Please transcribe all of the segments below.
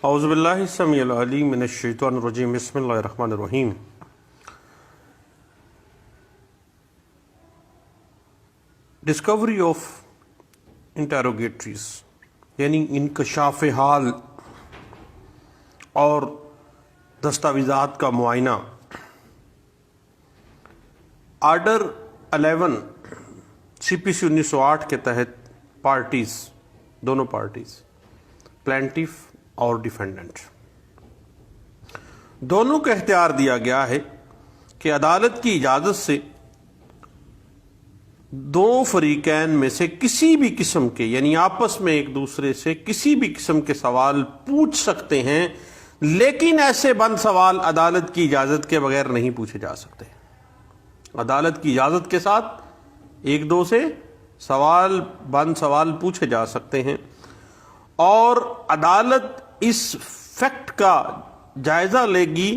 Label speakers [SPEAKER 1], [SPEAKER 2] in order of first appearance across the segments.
[SPEAKER 1] اعوذ باللہ السمیع العلیم من الشیطان الرجیم بسم اللہ الرحمن الرحیم۔ ڈسکوری آف انٹیروگیٹریز یعنی انکشاف حال اور دستاویزات کا معائنہ۔ آرڈر 11 سی پی سی 1908 کے تحت پارٹیز، دونوں پارٹیز پلینٹیف اور ڈیفینڈنٹ، دونوں کو اختیار دیا گیا ہے کہ عدالت کی اجازت سے دو فریقین میں سے کسی بھی قسم کے، یعنی آپس میں ایک دوسرے سے کسی بھی قسم کے سوال پوچھ سکتے ہیں، لیکن ایسے بند سوال عدالت کی اجازت کے بغیر نہیں پوچھے جا سکتے۔ عدالت کی اجازت کے ساتھ ایک دو سے بند سوال پوچھے جا سکتے ہیں، اور عدالت اس فیکٹ کا جائزہ لے گی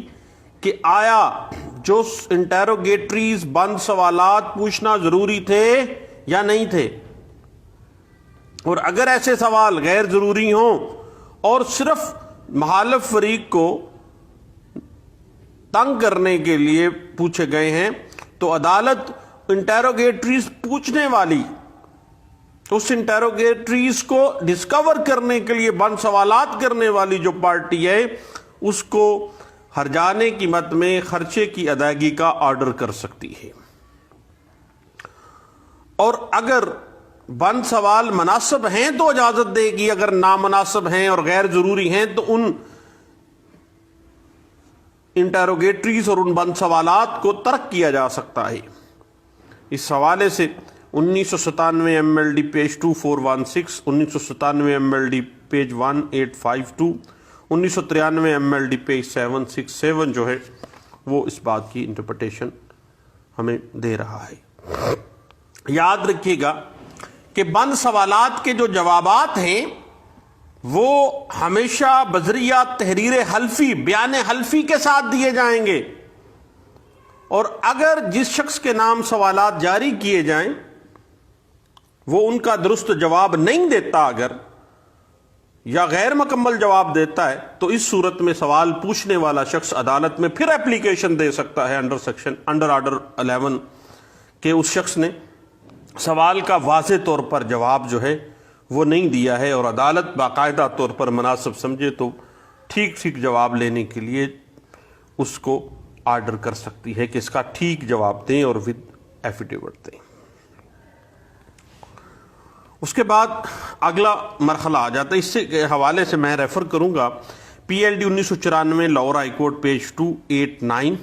[SPEAKER 1] کہ آیا جو انٹیروگیٹریز بند سوالات پوچھنا ضروری تھے یا نہیں تھے، اور اگر ایسے سوال غیر ضروری ہوں اور صرف مخالف فریق کو تنگ کرنے کے لیے پوچھے گئے ہیں، تو عدالت انٹیروگیٹریز پوچھنے والی، اس انٹیروگیٹریز کو ڈسکور کرنے کے لیے بند سوالات کرنے والی جو پارٹی ہے، اس کو ہرجانے قیمت میں خرچے کی ادائیگی کا آرڈر کر سکتی ہے۔ اور اگر بند سوال مناسب ہیں تو اجازت دے گی، اگر نامناسب ہیں اور غیر ضروری ہیں تو ان انٹیروگیٹریز اور ان بند سوالات کو ترک کیا جا سکتا ہے۔ اس حوالے سے 1997 M L D page 2416، 1997 M L D page 1852، 1993 M L D page 767 جو ہے وہ اس بات کی انٹرپریٹیشن ہمیں دے رہا ہے۔ یاد رکھیے گا کہ بند سوالات کے جو جوابات ہیں وہ ہمیشہ بذریعہ تحریر حلفی، بیان حلفی کے ساتھ دیے جائیں گے، اور اگر جس شخص کے نام سوالات جاری کیے جائیں وہ ان کا درست جواب نہیں دیتا اگر، یا غیر مکمل جواب دیتا ہے، تو اس صورت میں سوال پوچھنے والا شخص عدالت میں پھر اپلیکیشن دے سکتا ہے انڈر آرڈر 11 کہ اس شخص نے سوال کا واضح طور پر جواب جو ہے وہ نہیں دیا ہے، اور عدالت باقاعدہ طور پر مناسب سمجھے تو ٹھیک جواب لینے کے لیے اس کو آرڈر کر سکتی ہے کہ اس کا ٹھیک جواب دیں اور ود ایفیڈیوٹ دیں۔ اس کے بعد اگلا مرحلہ آ جاتا ہے، اس سے حوالے سے میں ریفر کروں گا P L D 1994 Lahore high court page 289،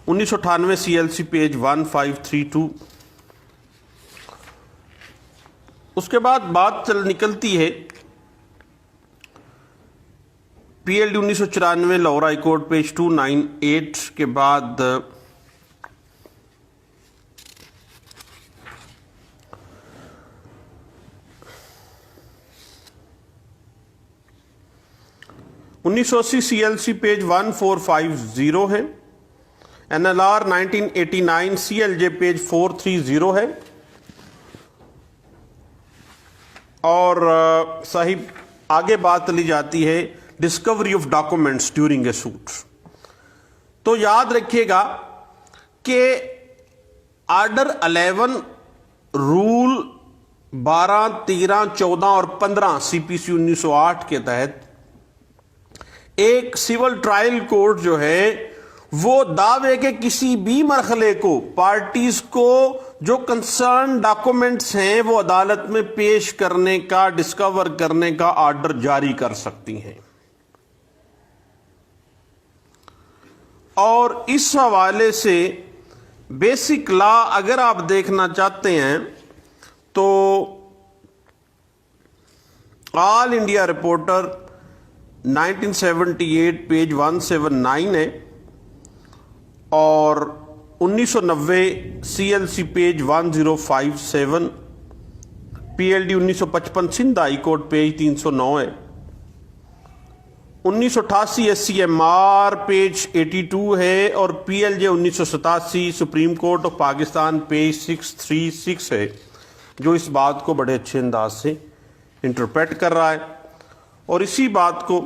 [SPEAKER 1] 1998 C L C page 1532۔ اس کے بعد بات نکلتی ہے P L D 1994 Lahore high court page 298 کے بعد انیس سو 80 سی ایل سی پیج 1450 ہے، N L R 1989 C L J page 430 ہے، اور صاحب آگے بات لی جاتی ہے discovery of documents during a suit. تو یاد رکھیے گا کہ آرڈر 11 رول 12، 13، 14 اور 15 سی پی سی 1908 کے تحت ایک سول ٹرائل کورٹ جو ہے وہ دعوے کے کسی بھی مرحلے کو پارٹیز کو جو کنسرن ڈاکومنٹس ہیں وہ عدالت میں پیش کرنے کا، ڈسکور کرنے کا آرڈر جاری کر سکتی ہیں۔ اور اس حوالے سے بیسک لا اگر آپ دیکھنا چاہتے ہیں تو آل انڈیا رپورٹر 1978 پیج 179 ہے، اور 1990 C L C page 1057، P L D 1955 Sindh high court page 309 ہے، 1988 S C M R page 82 ہے، اور P L J 1987 supreme court of Pakistan page 636 ہے، جو اس بات کو بڑے اچھے انداز سے انٹرپریٹ کر رہا ہے۔ اور اسی بات کو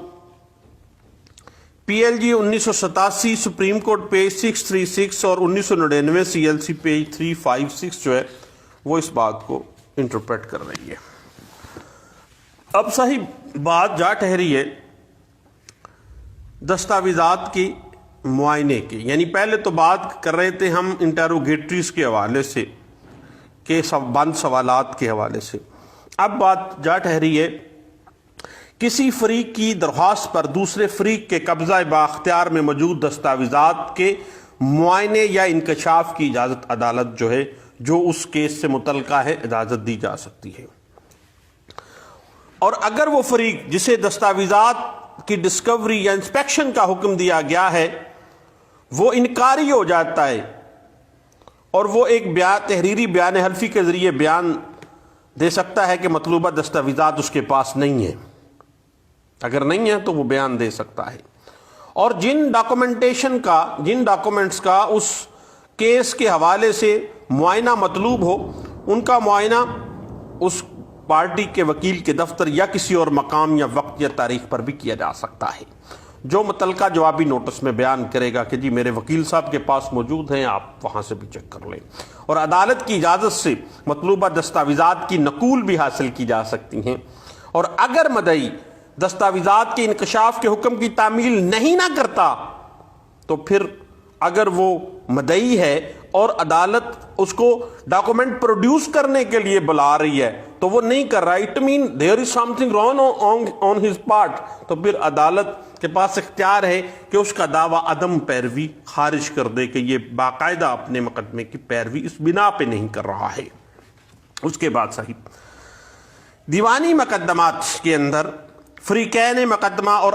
[SPEAKER 1] PLG 1987 سپریم کورٹ پیج 636 اور 1999 CLC پیج 356 جو ہے وہ اس بات کو انٹرپریٹ کر رہی ہے۔ اب صحیح بات جا ٹھہری ہے دستاویزات کی معائنے کی، یعنی پہلے تو بات کر رہے تھے ہم انٹروگیٹریز کے حوالے سے کہ بند سوالات کے حوالے سے، اب بات جا ٹھہری ہے کسی فریق کی درخواست پر دوسرے فریق کے قبضہ بااختیار میں موجود دستاویزات کے معائنے یا انکشاف کی اجازت عدالت جو ہے جو اس کیس سے متعلقہ ہے اجازت دی جا سکتی ہے، اور اگر وہ فریق جسے دستاویزات کی ڈسکوری یا انسپیکشن کا حکم دیا گیا ہے وہ انکاری ہو جاتا ہے اور وہ ایک تحریری بیان حلفی کے ذریعے بیان دے سکتا ہے کہ مطلوبہ دستاویزات اس کے پاس نہیں ہیں، اگر نہیں ہے تو وہ بیان دے سکتا ہے، اور جن ڈاکومنٹس کا اس کیس کے حوالے سے معائنہ مطلوب ہو ان کا معائنہ اس پارٹی کے وکیل کے دفتر یا کسی اور مقام یا وقت یا تاریخ پر بھی کیا جا سکتا ہے، جو متعلقہ جوابی نوٹس میں بیان کرے گا کہ جی میرے وکیل صاحب کے پاس موجود ہیں، آپ وہاں سے بھی چیک کر لیں، اور عدالت کی اجازت سے مطلوبہ دستاویزات کی نقول بھی حاصل کی جا سکتی ہیں، اور اگر مدعی دستاویزات کے انکشاف کے حکم کی تعمیل نہیں نہ کرتا تو پھر اگر وہ مدعی ہے اور عدالت اس کو ڈاکومنٹ پروڈیوس کرنے کے لیے بلا رہی ہے تو وہ نہیں کر رہا، it mean there is some thing wrong on his part, تو پھر عدالت کے پاس اختیار ہے کہ اس کا دعویٰ عدم پیروی خارج کر دے کہ یہ باقاعدہ اپنے مقدمے کی پیروی اس بنا پہ نہیں کر رہا ہے۔ اس کے بعد صحیح دیوانی مقدمات کے اندر فریقین مقدمہ اور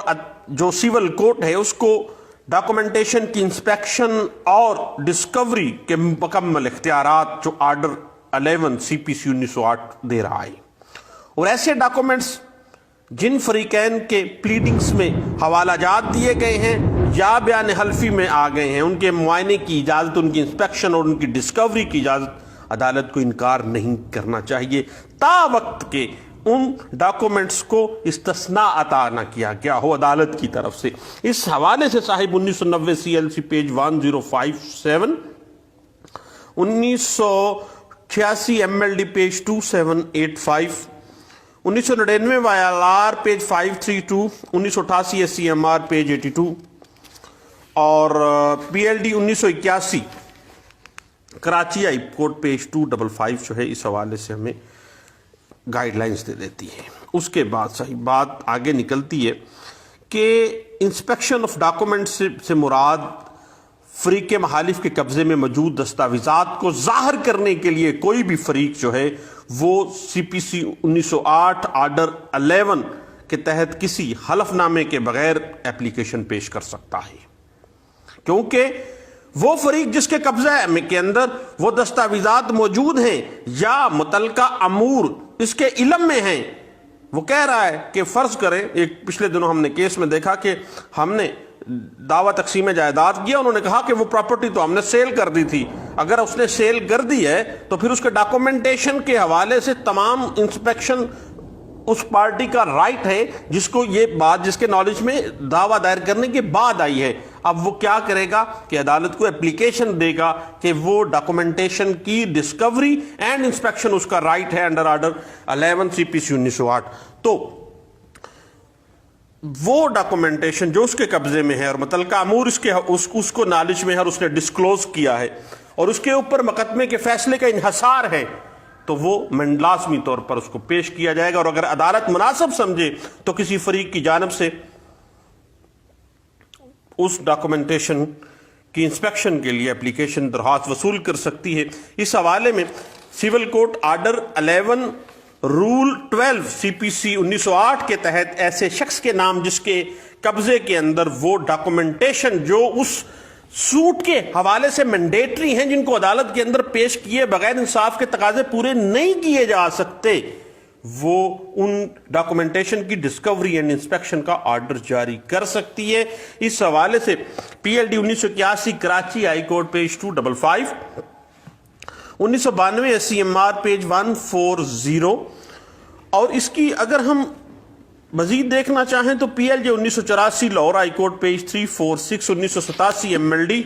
[SPEAKER 1] جو سول کورٹ ہے اس کو ڈاکومنٹیشن کی انسپیکشن اور ڈسکوری کے مکمل اختیارات جو آرڈر 11 CPC 1908 دے رہا ہے، اور ایسے ڈاکومنٹس جن فریقین کے پلیڈنگز میں حوالہ جات دیے گئے ہیں یا بیان حلفی میں آ گئے ہیں ان کے معائنے کی اجازت، ان کی انسپیکشن اور ان کی ڈسکوری کی اجازت عدالت کو انکار نہیں کرنا چاہیے تا وقت کے ان ڈاکومنٹس کو استثناء عطا نہ کیا گیا ہو عدالت کی طرف سے۔ اس حوالے سے صاحب 1990 CLC page 1057، 1986 MLD page 2785، 1999 YLR page 532، 1988 SCMR page 82 اور PLD 1981 Karachi high court page 255 جو ہے اس حوالے سے ہمیں گائیڈ لائنز دے دیتی ہے۔ اس کے بعد صحیح بات آگے نکلتی ہے کہ انسپیکشن آف ڈاکومنٹ سے مراد فریق محالف کے قبضے میں موجود دستاویزات کو ظاہر کرنے کے لیے کوئی بھی فریق جو ہے وہ CPC 1908 آرڈر 11 کے تحت کسی حلف نامے کے بغیر اپلیکیشن پیش کر سکتا ہے، کیونکہ وہ فریق جس کے قبضے کے اندر وہ دستاویزات موجود ہیں یا متعلقہ امور اس کے علم میں ہیں، وہ کہہ رہا ہے کہ فرض کریں ایک پچھلے دنوں ہم نے کیس میں دیکھا کہ ہم نے دعویٰ تقسیم جائیداد کیا، انہوں نے کہا کہ وہ پراپرٹی تو ہم نے سیل کر دی تھی، اگر اس نے سیل کر دی ہے تو پھر اس کے ڈاکومنٹیشن کے حوالے سے تمام انسپیکشن اس پارٹی کا رائٹ ہے جس کو یہ بات جس کے نالج میں دعویٰ دائر کرنے کے بعد آئی ہے۔ اب وہ کیا کرے گا کہ عدالت کو اپلیکیشن دے گا کہ وہ ڈاکومنٹیشن کی ڈسکوری اینڈ انسپیکشن اس کا رائٹ ہے انڈر آرڈر 11 CPC 1908، تو وہ ڈاکومنٹیشن جو اس کے قبضے میں ہے اور متعلقہ امور اس کو نالج میں ہے اور اس نے ڈسکلوز کیا ہے اور اس کے اوپر مقدمے کے فیصلے کا انحصار ہے تو وہ لازمی طور پر اس کو پیش کیا جائے گا، اور اگر عدالت مناسب سمجھے تو کسی فریق کی جانب سے اس ڈاکومنٹیشن کی انسپیکشن کے لیے اپلیکیشن درخواست وصول کر سکتی ہے۔ اس حوالے میں civil court order 11 rule 12 CPC 1908 کے تحت ایسے شخص کے نام جس کے قبضے کے اندر وہ ڈاکومنٹیشن جو اس سوٹ کے حوالے سے مینڈیٹری ہیں جن کو عدالت کے اندر پیش کیے بغیر انصاف کے تقاضے پورے نہیں کیے جا سکتے، وہ ان ڈاکومنٹیشن کی ڈسکوری اینڈ انسپیکشن کا آرڈر جاری کر سکتی ہے۔ اس حوالے سے PLD 1981 Karachi high court page 255، 1992 SCMR page 140، اور اس کی اگر ہم مزید دیکھنا چاہیں تو پی ایل جے 1984 Lahore high court page 346 1987 MLD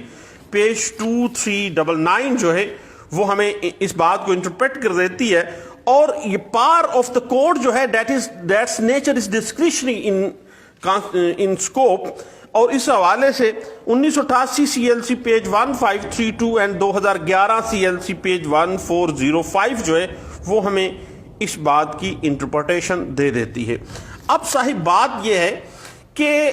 [SPEAKER 1] page 2399 جو ہے وہ ہمیں اس بات کو انٹرپریٹ کر دیتی ہے، اور یہ پار آف دا کورٹ جو ہے that's nature is discretionary in scope, اور اس حوالے سے 1988 CLC page 1532 and 2011 CLC page 1405 جو ہے وہ ہمیں اس بات کی انٹرپریٹیشن دے دیتی ہے۔ اب صاحب بات یہ ہے کہ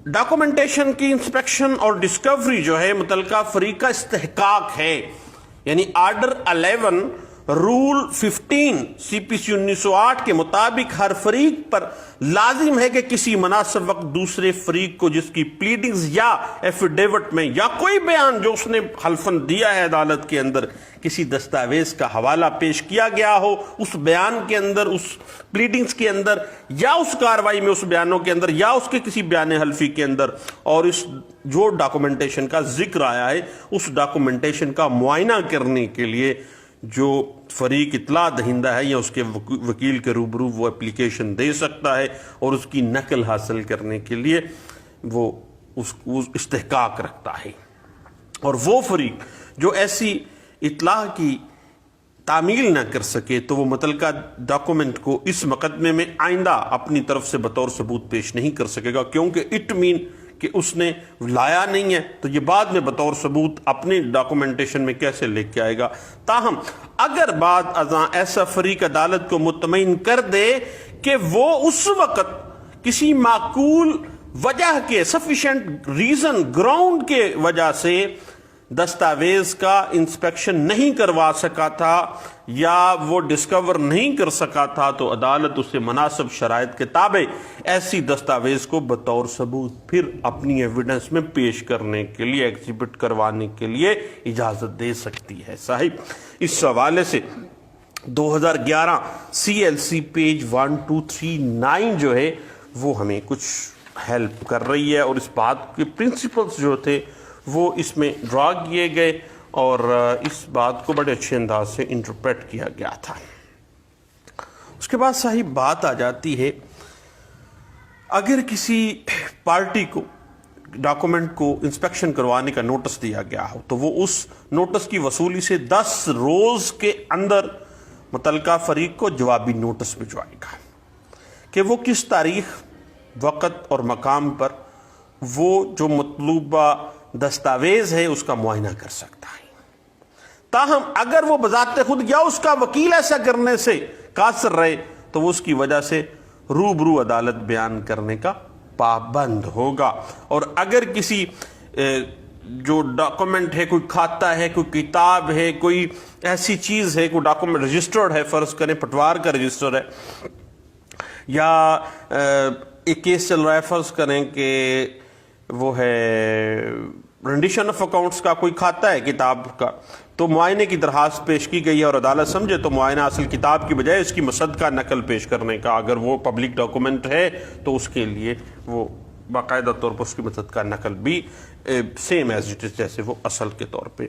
[SPEAKER 1] ڈاکومنٹیشن کی انسپیکشن اور ڈسکوری جو ہے متعلقہ فریق کا استحقاق ہے، یعنی آرڈر 11 رول 15 CPC 1908 کے مطابق ہر فریق پر لازم ہے کہ کسی مناسب وقت دوسرے فریق کو جس کی پلیڈنگز یا ایفیڈیوٹ میں یا کوئی بیان جو اس نے حلفاً دیا ہے عدالت کے اندر کسی دستاویز کا حوالہ پیش کیا گیا ہو، اس بیان کے اندر، اس پلیڈنگز کے اندر، یا اس کاروائی میں اس بیانوں کے اندر، یا اس کے کسی بیان حلفی کے اندر، اور اس جو ڈاکومنٹیشن کا ذکر آیا ہے اس ڈاکومنٹیشن کا معائنہ کرنے کے لیے جو فریق اطلاع دہندہ ہے یا اس کے وکیل کے روبرو وہ اپلیکیشن دے سکتا ہے، اور اس کی نقل حاصل کرنے کے لیے وہ اس استحقاق رکھتا ہے۔ اور وہ فریق جو ایسی اطلاع کی تعمیل نہ کر سکے تو وہ متعلقہ ڈاکومنٹ کو اس مقدمے میں آئندہ اپنی طرف سے بطور ثبوت پیش نہیں کر سکے گا، کیونکہ اٹ مین کہ اس نے لایا نہیں ہے تو یہ بعد میں بطور ثبوت اپنی ڈاکومنٹیشن میں کیسے لے کے آئے گا۔ تاہم اگر بعد ازاں ایسا فریق عدالت کو مطمئن کر دے کہ وہ اس وقت کسی معقول وجہ کے سفیشینٹ ریزن گراؤنڈ کے وجہ سے دستاویز کا انسپیکشن نہیں کروا سکا تھا یا وہ ڈسکور نہیں کر سکا تھا، تو عدالت اسے مناسب شرائط کے تابع ایسی دستاویز کو بطور ثبوت پھر اپنی ایویڈنس میں پیش کرنے کے لیے، ایگزیبٹ کروانے کے لیے اجازت دے سکتی ہے۔ صاحب اس حوالے سے 2011 CLC پیج 1239 جو ہے وہ ہمیں کچھ ہیلپ کر رہی ہے، اور اس بات کے پرنسپلز جو تھے وہ اس میں ڈرا کیے گئے اور اس بات کو بڑے اچھے انداز سے انٹرپریٹ کیا گیا تھا۔ اس کے بعد صاحب بات آ جاتی ہے، اگر کسی پارٹی کو ڈاکومنٹ کو انسپیکشن کروانے کا نوٹس دیا گیا ہو تو وہ اس نوٹس کی وصولی سے 10 روز کے اندر متعلقہ فریق کو جوابی نوٹس بھجوائے گا کہ وہ کس تاریخ، وقت اور مقام پر وہ جو مطلوبہ دستاویز ہے اس کا معائنہ کر سکتا ہے۔ تاہم اگر وہ بذات خود یا اس کا وکیل ایسا کرنے سے قاصر رہے تو وہ اس کی وجہ سے روبرو عدالت بیان کرنے کا پابند ہوگا۔ اور اگر کسی جو ڈاکومنٹ ہے، کوئی کھاتہ ہے، کوئی کتاب ہے، کوئی ایسی چیز ہے، کوئی ڈاکومنٹ رجسٹرڈ ہے، فرض کریں پٹوار کا رجسٹر ہے، یا ایک کیس چل رہا ہے، فرض کریں کہ وہ ہے رینڈیشن آف اکاؤنٹس کا کوئی کھاتہ ہے کتاب کا، تو معائنے کی درخواست پیش کی گئی ہے اور عدالت سمجھے تو معائنہ اصل کتاب کی بجائے اس کی مصدقہ نقل پیش کرنے کا، اگر وہ پبلک ڈاکومنٹ ہے تو اس کے لیے وہ باقاعدہ طور پر اس کی مصدقہ نقل بھی سیم ایز اٹ از جیسے وہ اصل کے طور پہ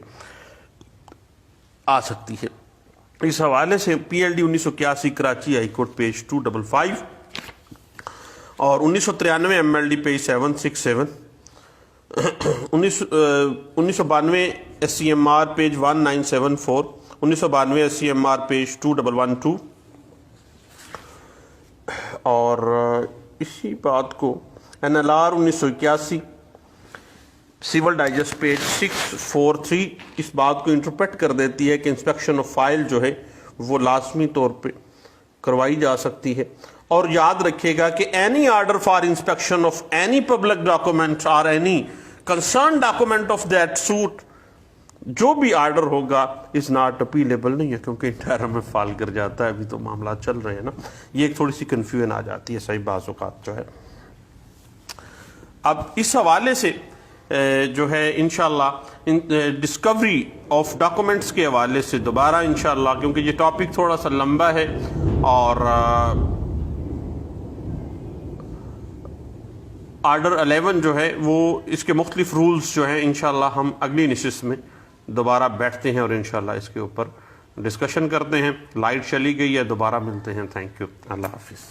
[SPEAKER 1] آ سکتی ہے۔ اس حوالے سے PLD 1981 Karachi high court page 255 اور 1993 MLD page 767، 1992 SCMR page 1974، 1992 SCMR page 2112، اور اسی بات کو NLR 1981 سیول ڈائجسٹ پیج 643 اس بات کو انٹرپریٹ کر دیتی ہے کہ انسپیکشن آف فائل جو ہے وہ لازمی طور پہ کروائی جا سکتی ہے۔ اور یاد رکھیے گا کہ any order for inspection of any public document اور any concern document of that suit, جو بھی آرڈر ہوگا از ناٹ اپیلیبل نہیں ہے، کیونکہ انٹائر میں فال کر جاتا ہے، ابھی تو معاملات چل رہے ہیں نا، یہ ایک تھوڑی سی کنفیوژن آ جاتی ہے صحیح بعض اوقات جو ہے۔ اب اس حوالے سے جو ہے انشاءاللہ ڈسکوری آف ڈاکومنٹس کے حوالے سے دوبارہ انشاءاللہ، کیونکہ یہ ٹاپک تھوڑا سا لمبا ہے اور آرڈر 11 جو ہے وہ اس کے مختلف رولز جو ہیں انشاءاللہ ہم اگلی نشست میں دوبارہ بیٹھتے ہیں اور انشاءاللہ اس کے اوپر ڈسکشن کرتے ہیں۔ لائٹ چلی گئی ہے، دوبارہ ملتے ہیں۔ تھینک یو، اللہ حافظ۔